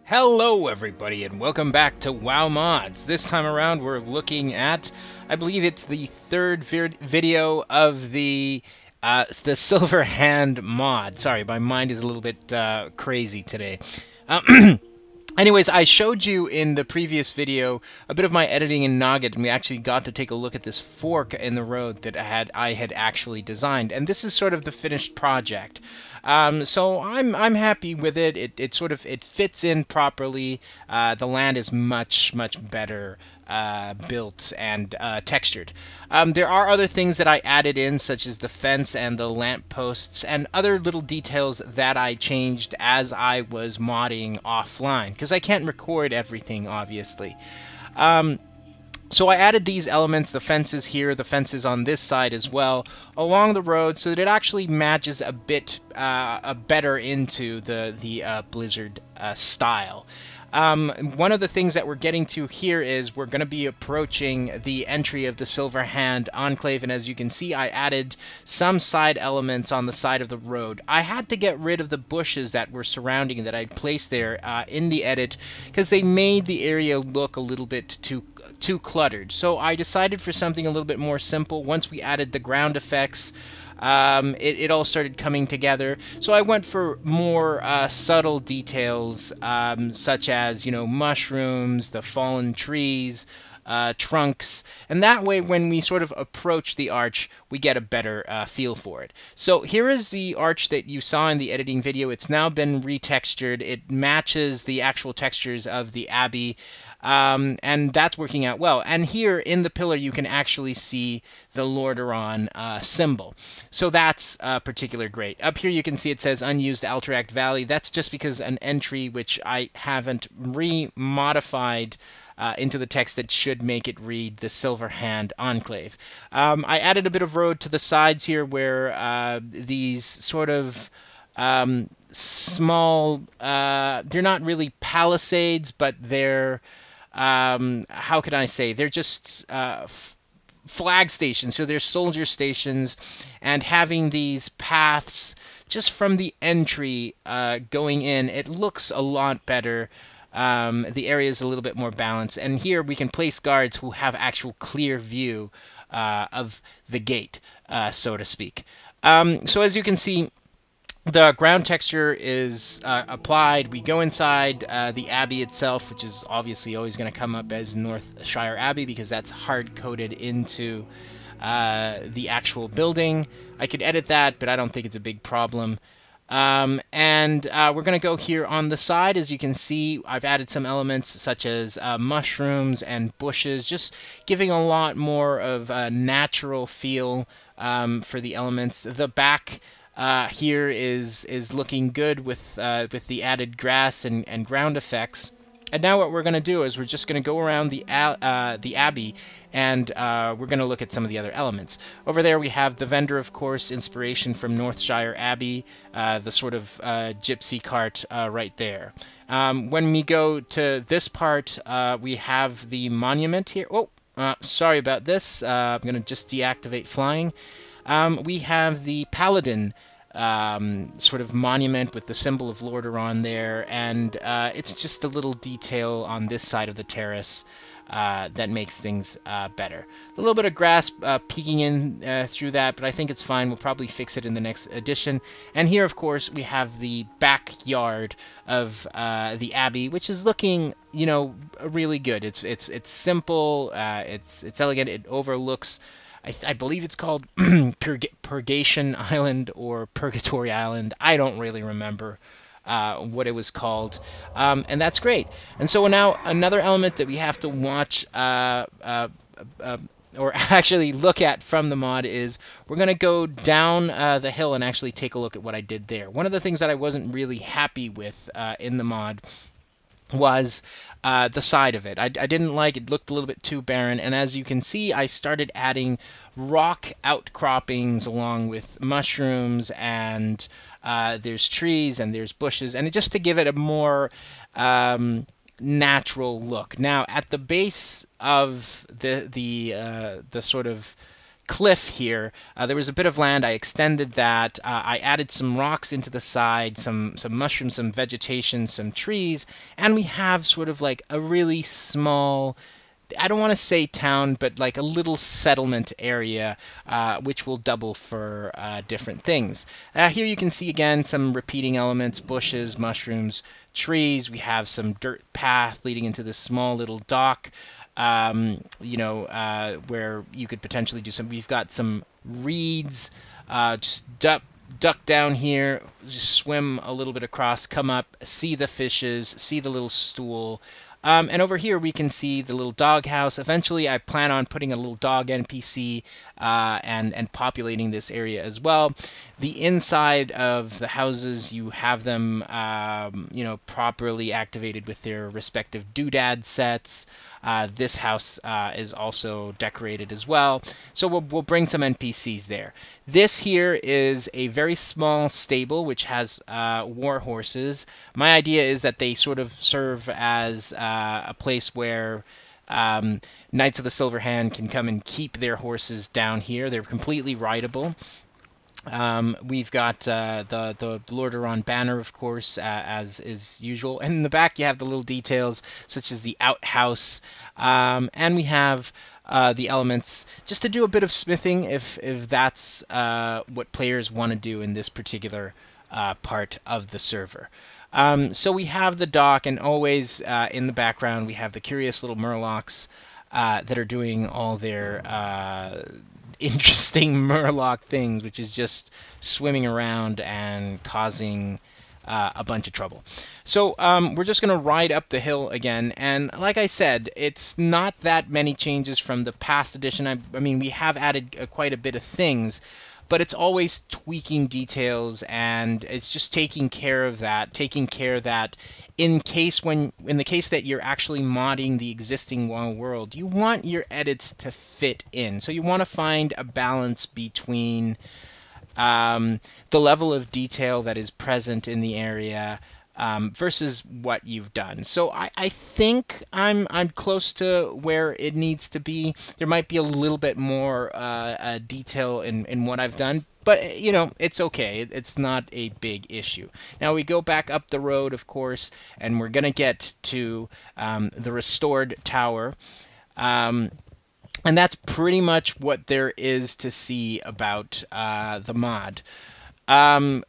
Hello everybody and welcome back to WOW Mods. This time around we're looking at, I believe it's the third video of the Silverhand mod. Sorry, my mind is a little bit crazy today. Anyways, I showed you in the previous video a bit of my editing in Nugget, and we actually got to take a look at this fork in the road that I had actually designed, and this is sort of the finished project. So I'm happy with it. It fits in properly. The land is much better built and textured. There are other things that I added in, such as the fence and the lamp posts and other little details that I changed as I was modding offline, because I can't record everything, obviously. So I added these elements, the fences here, the fences on this side as well, along the road, so that it actually matches a bit better into the Blizzard style. One of the things that we're getting to here is we're going to be approaching the entry of the Silverhand Enclave, and as you can see, I added some side elements on the side of the road. I had to get rid of the bushes that were surrounding that I'd placed there in the edit, because they made the area look a little bit too cluttered. So I decided for something a little bit more simple. Once we added the ground effects, it all started coming together. So I went for more subtle details, such as, you know, mushrooms, the fallen trees, trunks, and that way when we sort of approach the arch, we get a better feel for it. So here is the arch that you saw in the editing video. It's now been retextured. It matches the actual textures of the Abbey, and that's working out well. And here in the pillar you can actually see the Lordaeron symbol. So that's particularly great. Up here you can see it says unused Alterac Valley. That's just because an entry which I haven't re-modified into the text that should make it read the Silverhand Enclave. I added a bit of road to the sides here where these sort of small, they're not really palisades, but they're, how can I say, they're just flag stations. So they're soldier stations, and having these paths just from the entry going in, it looks a lot better. The area is a little bit more balanced, and here we can place guards who have actual clear view of the gate, so to speak. So as you can see, the ground texture is applied. We go inside the Abbey itself, which is obviously always going to come up as Northshire Abbey because that's hard-coded into the actual building. I could edit that, but I don't think it's a big problem. We're going to go here on the side. As you can see, I've added some elements such as mushrooms and bushes, just giving a lot more of a natural feel for the elements. The back here is looking good with the added grass and ground effects. And now what we're going to do is we're just going to go around the Abbey, and we're going to look at some of the other elements. Over there we have the vendor, of course, inspiration from Northshire Abbey, the sort of gypsy cart right there. When we go to this part, we have the monument here. Oh, sorry about this. I'm going to just deactivate flying. We have the paladin sort of monument with the symbol of Lordaeron there, and it's just a little detail on this side of the terrace that makes things better. A little bit of grass peeking in through that, but I think it's fine. We'll probably fix it in the next edition. And here, of course, we have the backyard of the Abbey, which is looking, you know, really good. It's simple, it's elegant. It overlooks, I believe it's called Purgation Island or Purgatory Island. I don't really remember what it was called. And that's great. And so now another element that we have to watch or actually look at from the mod is we're going to go down the hill and actually take a look at what I did there. One of the things that I wasn't really happy with in the mod was the side of it. I didn't like it. It looked a little bit too barren, and as you can see, I started adding rock outcroppings along with mushrooms, and there's trees and there's bushes, and just to give it a more natural look. Now, at the base of the sort of cliff here. There was a bit of land. I extended that. I added some rocks into the side, some mushrooms, some vegetation, some trees, and we have sort of like a really small, I don't want to say town, but like a little settlement area, which will double for different things. Here you can see again some repeating elements: bushes, mushrooms, trees. We have some dirt path leading into this small little dock, you know, where you could potentially do some. We've got some reeds, just duck down here, just swim a little bit across, come up, see the fishes, see the little stool. And over here we can see the little dog house. Eventually I plan on putting a little dog NPC and populating this area as well. The inside of the houses, you have them you know, properly activated with their respective doodad sets. This house is also decorated as well. So we'll bring some NPCs there. This here is a very small stable which has war horses. My idea is that they sort of serve as a place where Knights of the Silverhand can come and keep their horses down here. They're completely rideable. We've got the Lordaeron banner, of course, as is usual. And in the back you have the little details such as the outhouse. And we have the elements just to do a bit of smithing if that's what players want to do in this particular part of the server. So we have the dock, and always in the background we have the curious little murlocs that are doing all their interesting murloc things, which is just swimming around and causing a bunch of trouble. So we're just going to ride up the hill again, and like I said, it's not that many changes from the past edition. I mean, we have added quite a bit of things, but it's always tweaking details, and it's just taking care of that, in the case that you're actually modding the existing WoW world, you want your edits to fit in. So you want to find a balance between the level of detail that is present in the area versus what you've done. So I think I'm close to where it needs to be. There might be a little bit more detail in what I've done, but you know, it's okay. It's not a big issue. Now we go back up the road, of course, and we're gonna get to the restored tower. And that's pretty much what there is to see about the mod.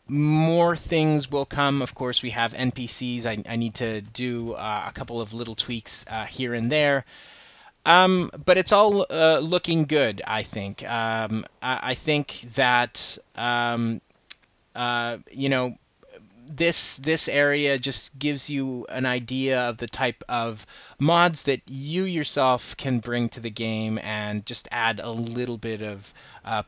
More things will come. Of course, we have NPCs. I need to do a couple of little tweaks here and there. But it's all looking good, I think. I think that, you know, this area just gives you an idea of the type of mods that you yourself can bring to the game and just add a little bit of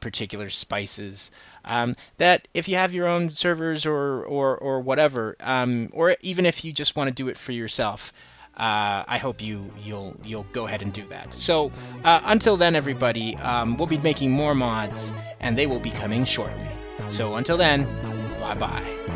particular spices. That if you have your own servers or whatever, or even if you just want to do it for yourself, I hope you'll go ahead and do that. So until then, everybody, we'll be making more mods, and they will be coming shortly. So until then, bye-bye.